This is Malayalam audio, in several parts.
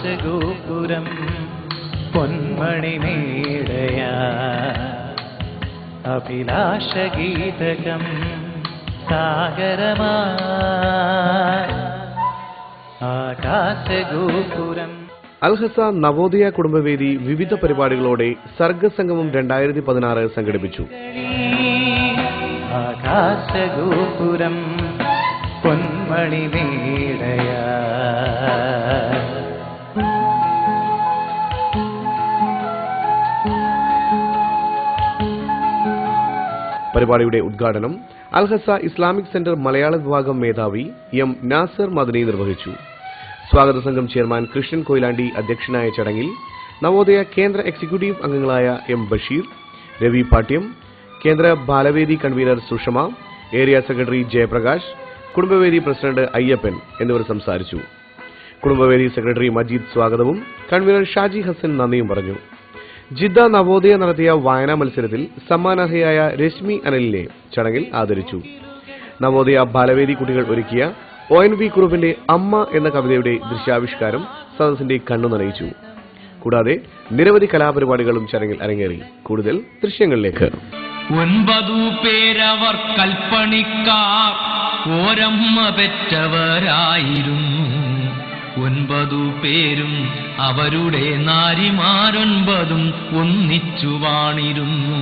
ആകാശഗോപുരം പൊന്മണിമേടയാ അഭിലാഷഗീതകം സാഗരമാ ആകാശഗോപുരം. അൽഹസ നവോദയ കുടുംബവേദി വിവിധ പരിപാടികളോടെ സർഗസംഗമം 2016 സംഘടിപ്പിച്ചു. ആകാശഗോപുരം പൊന്മണിമേടയാ പരിപാടിയുടെ ഉദ്ഘാടനം അൽഹസ ഇസ്ലാമിക് സെന്റർ മലയാള വിഭാഗം മേധാവി എം നാസർ മദനി നിർവഹിച്ചു. സ്വാഗത സംഘം ചെയർമാൻ കൃഷ്ണൻ കൊയിലാണ്ടി അധ്യക്ഷനായ ചടങ്ങിൽ നവോദയ കേന്ദ്ര എക്സിക്യൂട്ടീവ് അംഗങ്ങളായ എം ബഷീർ, രവി പാട്യം, കേന്ദ്ര ബാലവേദി convener Sushama, area secretary Jayaprakash, കുടുംബവേദി പ്രസിഡന്റ് അയ്യപ്പൻ എന്നിവർ സംസാരിച്ചു. കുടുംബവേദി സെക്രട്ടറി മജീദ് സ്വാഗതവും കൺവീനർ ഷാജി ഹസൻ നന്ദിയും പറഞ്ഞു. ജിദ്ദ നവോദയ നടത്തിയ വായനാ മത്സരത്തിൽ സമ്മാനാർഹയായ രശ്മി അനിലിനെ ചടങ്ങിൽ ആദരിച്ചു. നവോദയ ബാലവേദി കുട്ടികൾ ഒരുക്കിയ ONV കുറുപ്പിന്റെ അമ്മ എന്ന കവിതയുടെ ദൃശ്യാവിഷ്കാരം സദസ്സിന്റെ കണ്ണു നനയിച്ചു. കൂടാതെ നിരവധി കലാപരിപാടികളും ചടങ്ങിൽ അരങ്ങേറി. കൂടുതൽ ദൃശ്യങ്ങളിലേക്ക്. 9 പേരവർ കൽപ്പണിക്കാർ ഓരമ്മ പെറ്റവരായിരുന്നു. 9 പേരും അവരുടെ നാരിമാരൊൻപതും ഒന്നിച്ചു വാണിരുന്നു.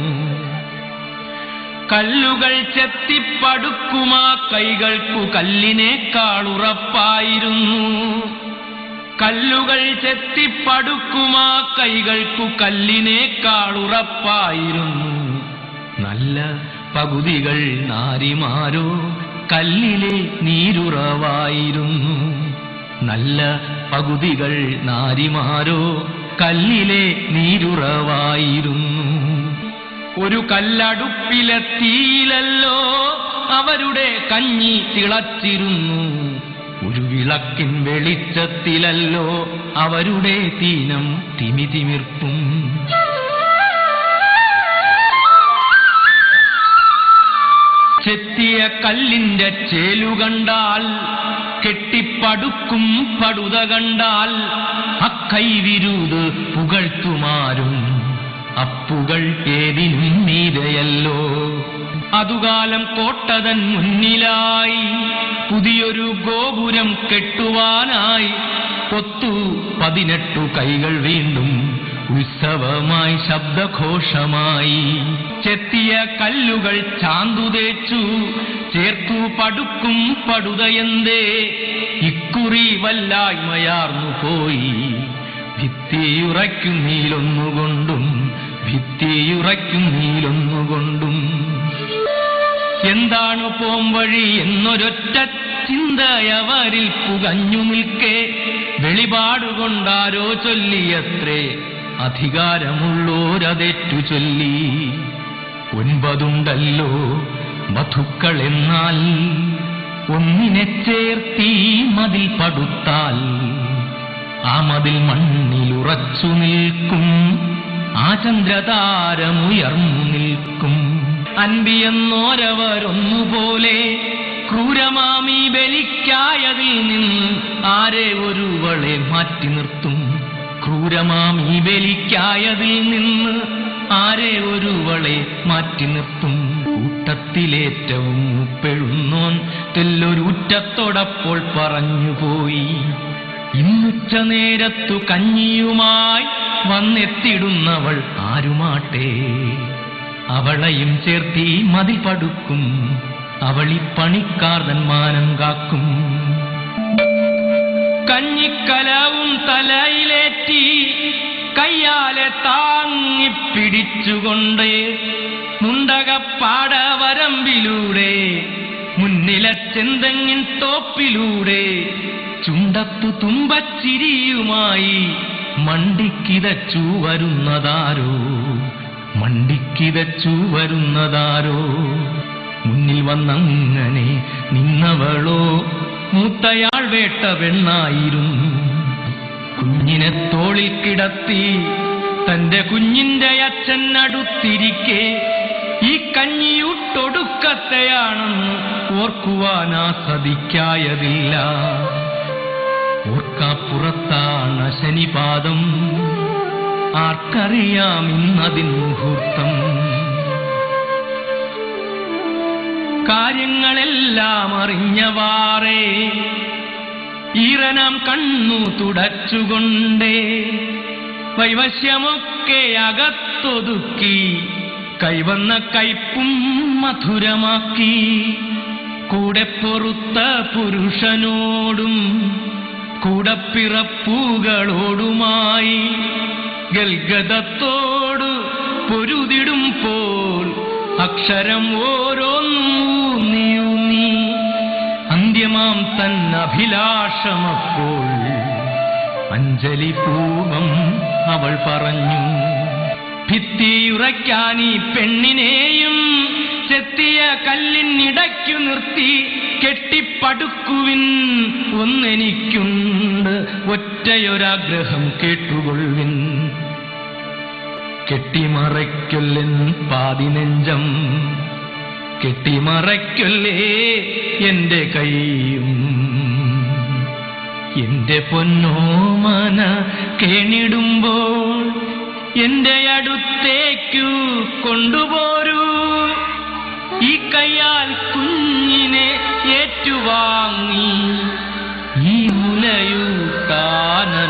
കല്ലുകൾ ചെത്തിപ്പടുക്കുമാ കൈകൾക്കു കല്ലിനേക്കാളുറപ്പായിരുന്നു. കല്ലുകൾ ചെത്തിപ്പടുക്കുമാ കൈകൾക്കു കല്ലിനേക്കാളുറപ്പായിരുന്നു. നല്ല പകുതികൾ നാരിമാരോ കല്ലിലെ നീരുറവായിരുന്നു. നല്ല പകുതികൾ നാരിമാരോ കല്ലിലെ നീരുറവായിരുന്നു. ഒരു കല്ലടുപ്പിലെ തീയിലല്ലോ അവരുടെ കഞ്ഞി തിളച്ചിരുന്നു. ഒരു വിളക്കിൻ വെളിച്ചത്തിലല്ലോ അവരുടെ തീനം തിമിതിമിർപ്പും. ചെത്തിയ കല്ലിന്റെ ചേലുകണ്ടാൽ കെട്ടിപ്പടുക്കും പടുത കണ്ടാൽ അക്കൈവിരുത് പുകഴ്ത്തുമാരും. അപ്പുകൾ ഏതിനും മീതയല്ലോ. അതുകാലം കോട്ടതൻ മുന്നിലായി പുതിയൊരു ഗോപുരം കെട്ടുവാനായി 18 കൈകൾ വീണ്ടും ഉത്സവമായി ശബ്ദഘോഷമായി. ചെത്തിയ കല്ലുകൾ ചാന്തുതേച്ചു ചേർത്തു പടുക്കും പടുതയെന്തേ ഇക്കുറി വല്ലായ്മയാർന്നു പോയി. ഭിത്തിയുറയ്ക്കും നീലൊന്നുകൊണ്ടും ഭിത്തിയുറയ്ക്കും നീലൊന്നുകൊണ്ടും. എന്താണ് പോംവഴി എന്നൊരൊറ്റ ചിന്തയവരിൽ പുകഞ്ഞു നിൽക്കെ വെളിപാടുകൊണ്ടാരോ ചൊല്ലിയത്രേ അധികാരമുള്ളോരതേറ്റു ചൊല്ലി. 9 വധുക്കൾ എന്നാൽ ഒന്നിനെ ചേർത്തി മതിൽ പടുത്താൽ ആ മതിൽ മണ്ണിലുറച്ചു നിൽക്കും. ആ ചന്ദ്രതാരമുയർന്നു നിൽക്കും. അൻപിയെന്നോരവരൊന്നുപോലെ ക്രൂരമാമീ ബലിക്കായതിൽ നിന്ന് ആരെ ഒരുവളെ മാറ്റി നിർത്തും. ക്രൂരമാമീ ബലിക്കായതിൽ നിന്ന് ആരെ ഒരുവളെ മാറ്റി നിർത്തും. കൂട്ടത്തിലേറ്റവും പെഴുന്നോൻ തെല്ലൊരുറ്റത്തോടപ്പോൾ പറഞ്ഞുപോയി. ഇന്നുച്ച നേരത്തു കഞ്ഞിയുമായി വന്നെത്തിടുന്നവൾ ആരുമാട്ടെ. അവളെയും ചേർത്തി മതിൽ പടുക്കും. അവളി പണിക്കാർതൻ മാനം കാക്കും. കഞ്ഞിക്കലവും തലയിലേറ്റി കയ്യാലെ താങ്ങിപ്പിടിച്ചുകൊണ്ട് മുണ്ടകപ്പാടവരമ്പിലൂടെ മുന്നിലെ ചെന്തെങ്ങിൻ തോപ്പിലൂടെ ചുണ്ടത്തു തുമ്പച്ചിരിയുമായി മണ്ടിക്കിതച്ചു വരുന്നതാരോ. മണ്ടിക്കിതച്ചു വരുന്നതാരോ. മുന്നിൽ വന്നങ്ങനെ നിന്നവളോ മൂത്തയാൾ വേട്ട പെണ്ണായിരുന്നു. കുഞ്ഞിനെ തോളിൽ കിടത്തി തന്റെ കുഞ്ഞിന്റെ അച്ഛൻ അടുത്തിരിക്കെ ഈ കഞ്ഞിയൂട്ടൊടുക്കത്തെയാണെന്ന് ഓർക്കുവാനാ സദിക്കായതില്ല. ഓർക്കാപ്പുറത്താണ് ശനിപാദം ആർക്കറിയാം ഇന്നതിൻ മുഹൂർത്തം. കാര്യങ്ങളെല്ലാം അറിഞ്ഞവാറേ ഈറനാം കണ്ണു തുടച്ചുകൊണ്ടേ വൈവശ്യമൊക്കെ അകത്തൊതുക്കി കൈവന്ന കയ്പും മധുരമാക്കി കൂടെ പൊറുത്ത പുരുഷനോടും കൂടപ്പിറപ്പുകളോടുമായി ഗൽഗതത്തോട് പൊരുതിടും പോൽ അക്ഷരം ഓരോന്നൂന്നിയൂന്നി അന്ത്യമാം തന്നഭിലാഷമപ്പോൾ അഞ്ജലി പൂർവം അവൾ പറഞ്ഞു. ഭിത്തിയുറയ്ക്കാൻ ഈ പെണ്ണിനെയും ചെത്തിയ കല്ലിനിടയ്ക്കു നിർത്തി കെട്ടിപ്പടുക്കുവിൻ ഒന്നെനിക്കുണ്ട് ഒറ്റയൊരാഗ്രഹം കേട്ടുകൊള്ളുവിൻ. കെട്ടിമറയ്ക്കൊല്ലെൻ പാതിനെഞ്ചം കെട്ടിമറയ്ക്കൊല്ലേ എന്റെ കൈയും എന്റെ പൊന്നോമന കേണിടുമ്പോൾ എന്റെ അടുത്തേക്കു കൊണ്ടുപോരൂ. ഈ കയ്യാൽ കുഞ്ഞിനെ ഏറ്റുവാങ്ങി ഈ മുലയൂട്ടാനു